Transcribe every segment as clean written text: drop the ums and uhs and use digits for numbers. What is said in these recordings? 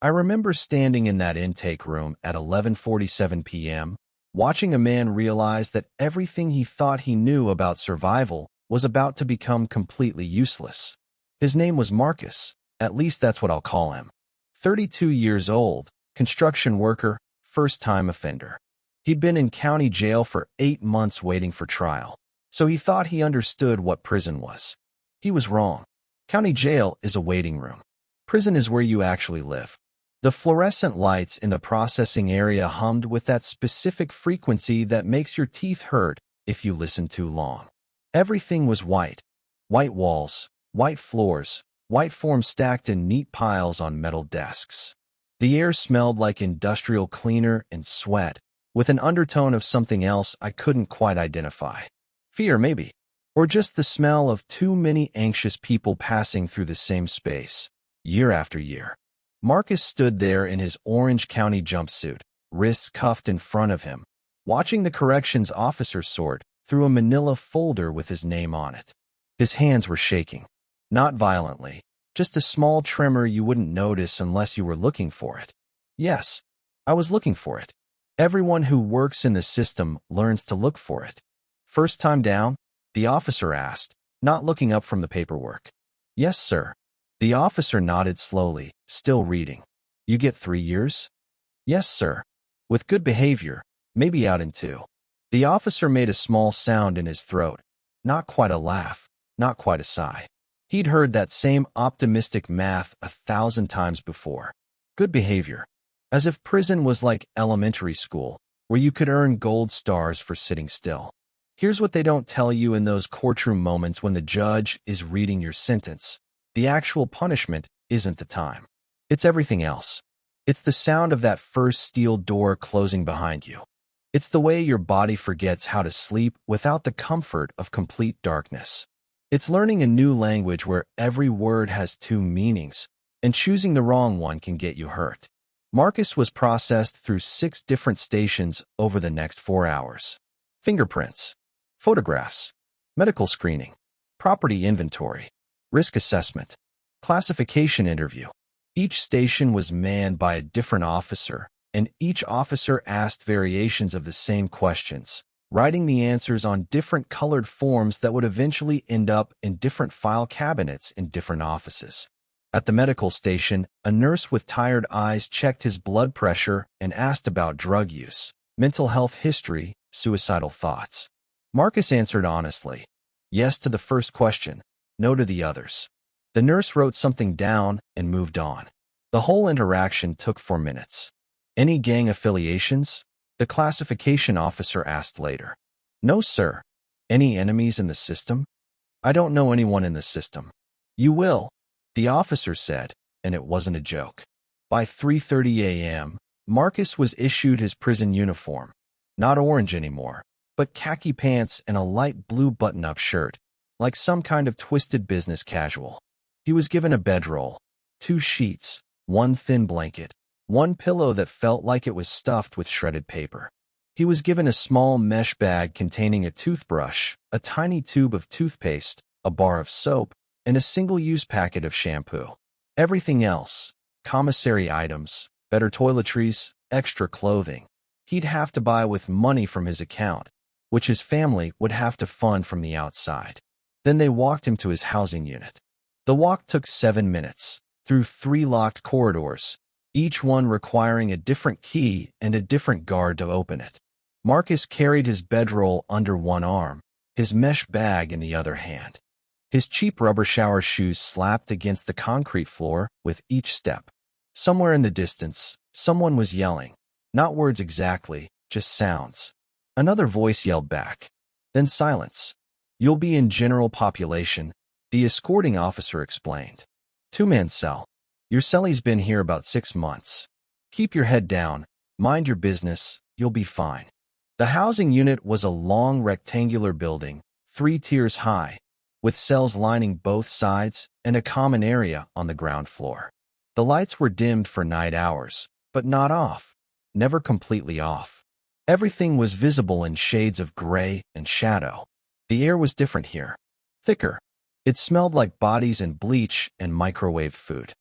I remember standing in that intake room at 11:47 p.m., watching a man realize that everything he thought he knew about survival was about to become completely useless. His name was Marcus, at least that's what I'll call him. 32 years old, construction worker, first-time offender. He'd been in county jail for 8 months waiting for trial, so he thought he understood what prison was. He was wrong. County jail is a waiting room. Prison is where you actually live. The fluorescent lights in the processing area hummed with that specific frequency that makes your teeth hurt if you listen too long. Everything was white. White walls, white floors, white forms stacked in neat piles on metal desks. The air smelled like industrial cleaner and sweat, with an undertone of something else I couldn't quite identify. Fear, maybe. Or just the smell of too many anxious people passing through the same space, year after year. Marcus stood there in his orange county jumpsuit, wrists cuffed in front of him, watching the corrections officer sort through a manila folder with his name on it. His hands were shaking. Not violently, just a small tremor you wouldn't notice unless you were looking for it. Yes, I was looking for it. Everyone who works in the system learns to look for it. First time down? The officer asked, not looking up from the paperwork. Yes, sir. The officer nodded slowly, still reading. You get 3 years? Yes, sir. With good behavior, maybe out in 2. The officer made a small sound in his throat. Not quite a laugh, not quite a sigh. He'd heard that same optimistic math 1,000 times before. Good behavior. As if prison was like elementary school, where you could earn gold stars for sitting still. Here's what they don't tell you in those courtroom moments when the judge is reading your sentence. The actual punishment isn't the time. It's everything else. It's the sound of that first steel door closing behind you. It's the way your body forgets how to sleep without the comfort of complete darkness. It's learning a new language where every word has 2 meanings, and choosing the wrong one can get you hurt. Marcus was processed through 6 different stations over the next 4 hours. Fingerprints, photographs, medical screening, property inventory, risk assessment, classification interview. Each station was manned by a different officer, and each officer asked variations of the same questions, writing the answers on different colored forms that would eventually end up in different file cabinets in different offices. At the medical station, a nurse with tired eyes checked his blood pressure and asked about drug use, mental health history, suicidal thoughts. Marcus answered honestly. Yes to the first question, no to the others. The nurse wrote something down and moved on. The whole interaction took 4 minutes. Any gang affiliations? The classification officer asked later. No, sir. Any enemies in the system? I don't know anyone in the system. You will, the officer said, and it wasn't a joke. By 3:30 a.m., Marcus was issued his prison uniform. Not orange anymore, but khaki pants and a light blue button-up shirt, like some kind of twisted business casual. He was given a bedroll, 2 sheets, 1 thin blanket, 1 pillow that felt like it was stuffed with shredded paper. He was given a small mesh bag containing a toothbrush, a tiny tube of toothpaste, a bar of soap, and a single-use packet of shampoo. Everything else, commissary items, better toiletries, extra clothing, he'd have to buy with money from his account, which his family would have to fund from the outside. Then they walked him to his housing unit. The walk took 7 minutes, through 3 locked corridors, each one requiring a different key and a different guard to open it. Marcus carried his bedroll under one arm, his mesh bag in the other hand. His cheap rubber shower shoes slapped against the concrete floor with each step. Somewhere in the distance, someone was yelling. Not words exactly, just sounds. Another voice yelled back. Then silence. You'll be in general population, the escorting officer explained. 2-man cell. Your cellie's been here about 6 months. Keep your head down, mind your business, you'll be fine. The housing unit was a long rectangular building, 3 tiers high, with cells lining both sides and a common area on the ground floor. The lights were dimmed for night hours, but not off, never completely off. Everything was visible in shades of gray and shadow. The air was different here, thicker. It smelled like bodies and bleach and microwave food.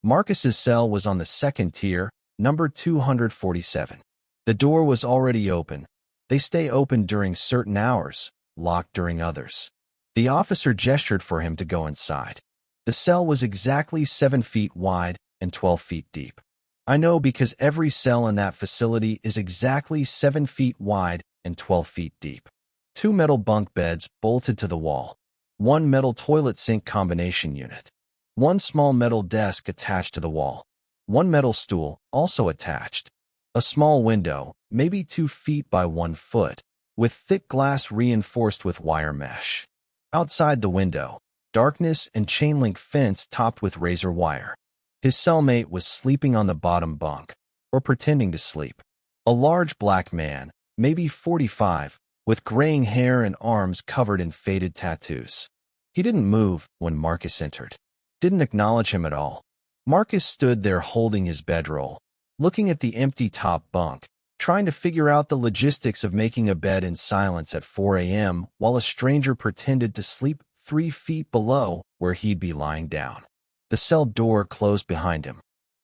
Marcus's cell was on the second tier, number 247. The door was already open. They stay open during certain hours, locked during others. The officer gestured for him to go inside. The cell was exactly 7 feet wide and 12 feet deep. I know because every cell in that facility is exactly 7 feet wide and 12 feet deep. 2 metal bunk beds bolted to the wall. 1 metal toilet sink combination unit. 1 small metal desk attached to the wall. 1 metal stool, also attached. A small window, maybe 2 feet by 1 foot, with thick glass reinforced with wire mesh. Outside the window, darkness and chain-link fence topped with razor wire. His cellmate was sleeping on the bottom bunk, or pretending to sleep. A large black man, maybe 45, with graying hair and arms covered in faded tattoos. He didn't move when Marcus entered. Didn't acknowledge him at all. Marcus stood there holding his bedroll, looking at the empty top bunk, trying to figure out the logistics of making a bed in silence at 4 a.m. while a stranger pretended to sleep 3 feet below where he'd be lying down. The cell door closed behind him.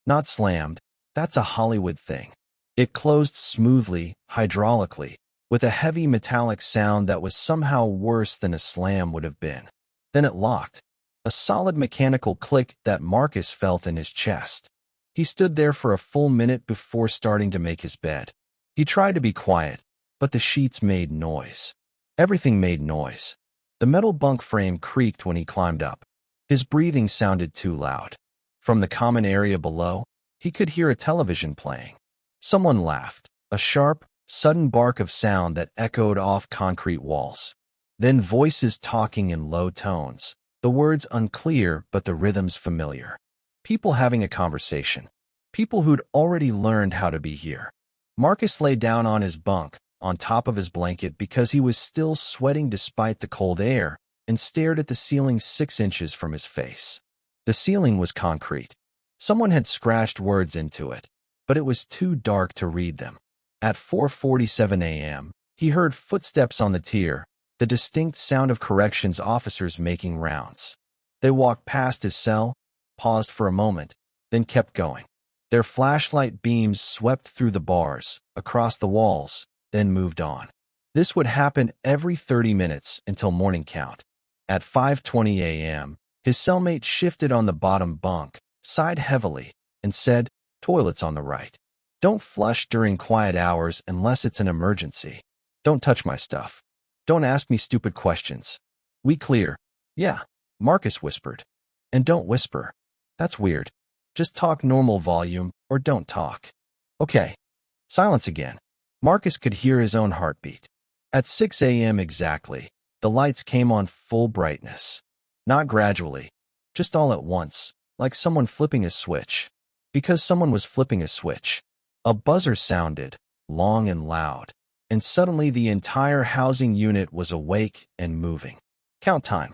Not slammed, that's a Hollywood thing. It closed smoothly, hydraulically, with a heavy metallic sound that was somehow worse than a slam would have been. Then it locked. A solid mechanical click that Marcus felt in his chest. He stood there for a full minute before starting to make his bed. He tried to be quiet, but the sheets made noise. Everything made noise. The metal bunk frame creaked when he climbed up. His breathing sounded too loud. From the common area below, he could hear a television playing. Someone laughed, a sharp, sudden bark of sound that echoed off concrete walls. Then voices talking in low tones, the words unclear but the rhythms familiar. People having a conversation. People who'd already learned how to be here. Marcus lay down on his bunk, on top of his blanket because he was still sweating despite the cold air, and stared at the ceiling 6 inches from his face. The ceiling was concrete. Someone had scratched words into it, but it was too dark to read them. At 4:47 a.m., he heard footsteps on the tier, the distinct sound of corrections officers making rounds. They walked past his cell, paused for a moment, then kept going. Their flashlight beams swept through the bars, across the walls, then moved on. This would happen every 30 minutes until morning count. At 5:20 a.m., his cellmate shifted on the bottom bunk, sighed heavily, and said, "Toilet's on the right. Don't flush during quiet hours unless it's an emergency. Don't touch my stuff. Don't ask me stupid questions. We clear." "Yeah," Marcus whispered. "And don't whisper. That's weird. Just talk normal volume or don't talk." "Okay." Silence again. Marcus could hear his own heartbeat. At 6 a.m. exactly, the lights came on full brightness. Not gradually, just all at once, like someone flipping a switch. Because someone was flipping a switch. A buzzer sounded, long and loud, and suddenly the entire housing unit was awake and moving. Count time.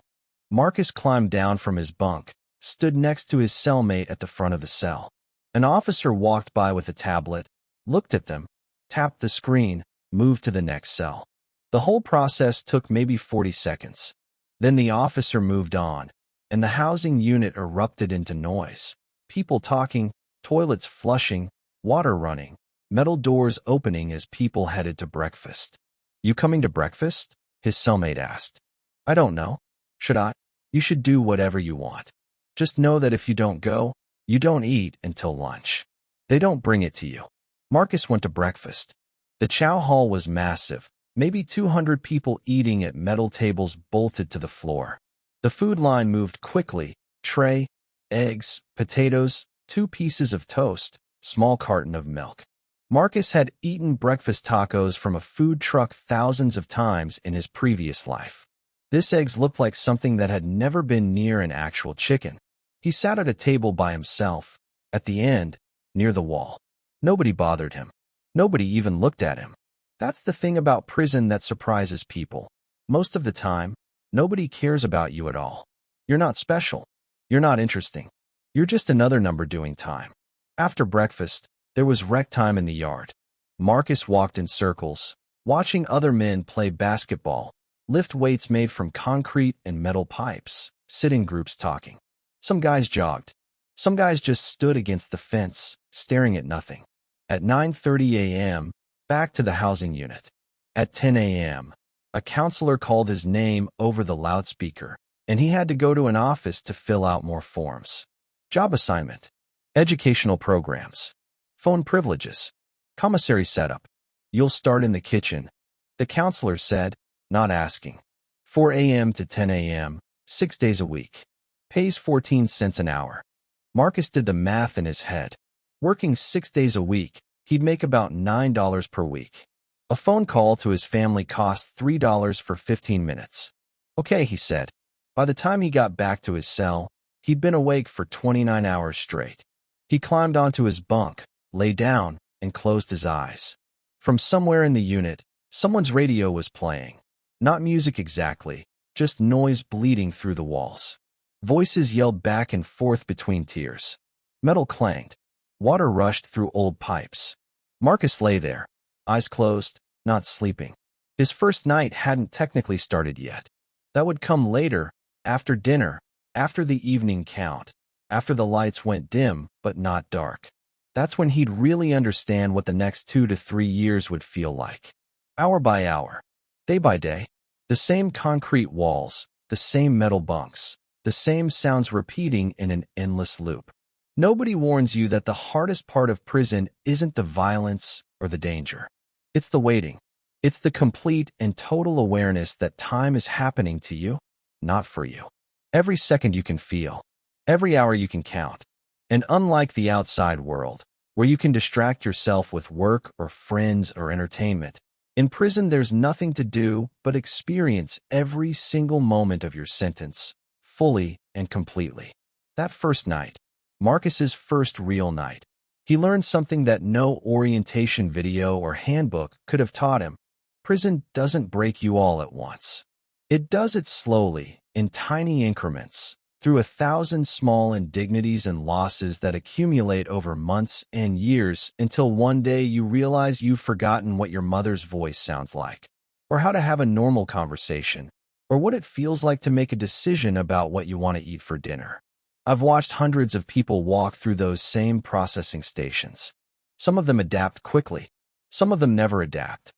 Marcus climbed down from his bunk, stood next to his cellmate at the front of the cell. An officer walked by with a tablet, looked at them, tapped the screen, moved to the next cell. The whole process took maybe 40 seconds. Then the officer moved on, and the housing unit erupted into noise. People talking, toilets flushing, water running, metal doors opening as people headed to breakfast. "You coming to breakfast?" his cellmate asked. "I don't know. Should I?" "You should do whatever you want. Just know that if you don't go, you don't eat until lunch. They don't bring it to you." Marcus went to breakfast. The chow hall was massive, maybe 200 people eating at metal tables bolted to the floor. The food line moved quickly, tray, eggs, potatoes, 2 pieces of toast, small carton of milk. Marcus had eaten breakfast tacos from a food truck thousands of times in his previous life. This eggs looked like something that had never been near an actual chicken. He sat at a table by himself, at the end, near the wall. Nobody bothered him. Nobody even looked at him. That's the thing about prison that surprises people. Most of the time, nobody cares about you at all. You're not special. You're not interesting. You're just another number doing time. After breakfast, there was rec time in the yard. Marcus walked in circles, watching other men play basketball, lift weights made from concrete and metal pipes, sit in groups talking. Some guys jogged. Some guys just stood against the fence, staring at nothing. At 9:30 a.m., back to the housing unit. At 10 a.m., a counselor called his name over the loudspeaker, and he had to go to an office to fill out more forms. Job assignment. Educational programs. Phone privileges. Commissary setup. You'll start in the kitchen, the counselor said, not asking. 4 a.m. to 10 a.m., 6 days a week. Pays 14 cents an hour. Marcus did the math in his head. Working 6 days a week, he'd make about $9 per week. A phone call to his family cost $3 for 15 minutes. Okay, he said. By the time he got back to his cell, he'd been awake for 29 hours straight. He climbed onto his bunk, lay down, and closed his eyes. From somewhere in the unit, someone's radio was playing. Not music exactly, just noise bleeding through the walls. Voices yelled back and forth between tiers. Metal clanged. Water rushed through old pipes. Marcus lay there, eyes closed, not sleeping. His first night hadn't technically started yet. That would come later, after dinner, after the evening count, after the lights went dim but not dark. That's when he'd really understand what the next 2 to 3 years would feel like. Hour by hour, day by day, the same concrete walls, the same metal bunks, the same sounds repeating in an endless loop. Nobody warns you that the hardest part of prison isn't the violence or the danger. It's the waiting. It's the complete and total awareness that time is happening to you, not for you. Every second you can feel, every hour you can count. And unlike the outside world, where you can distract yourself with work or friends or entertainment, in prison there's nothing to do but experience every single moment of your sentence, fully and completely. That first night, Marcus's first real night, he learned something that no orientation video or handbook could have taught him. Prison doesn't break you all at once. It does it slowly, in tiny increments, through 1,000 small indignities and losses that accumulate over months and years until one day you realize you've forgotten what your mother's voice sounds like, or how to have a normal conversation, or what it feels like to make a decision about what you want to eat for dinner. I've watched hundreds of people walk through those same processing stations. Some of them adapt quickly. Some of them never adapt.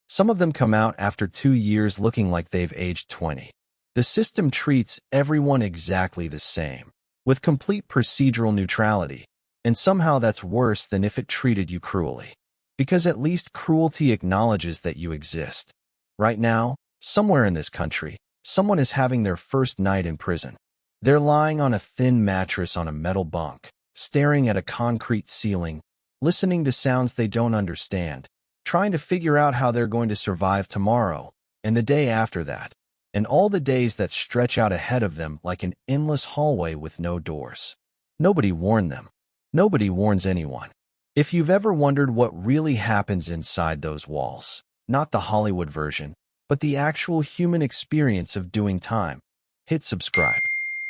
Some of them come out after 2 years looking like they've aged 20. The system treats everyone exactly the same, with complete procedural neutrality, and somehow that's worse than if it treated you cruelly. Because at least cruelty acknowledges that you exist. Right now, somewhere in this country, someone is having their first night in prison. They're lying on a thin mattress on a metal bunk, staring at a concrete ceiling, listening to sounds they don't understand, trying to figure out how they're going to survive tomorrow, and the day after that, and all the days that stretch out ahead of them like an endless hallway with no doors. Nobody warned them. Nobody warns anyone. If you've ever wondered what really happens inside those walls, not the Hollywood version, but the actual human experience of doing time, hit subscribe.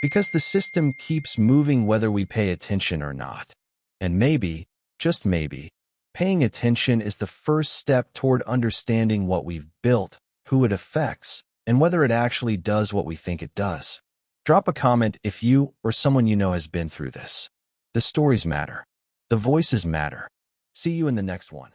Because the system keeps moving whether we pay attention or not. And maybe, just maybe, paying attention is the first step toward understanding what we've built, who it affects, and whether it actually does what we think it does. Drop a comment if you or someone you know has been through this. The stories matter. The voices matter. See you in the next one.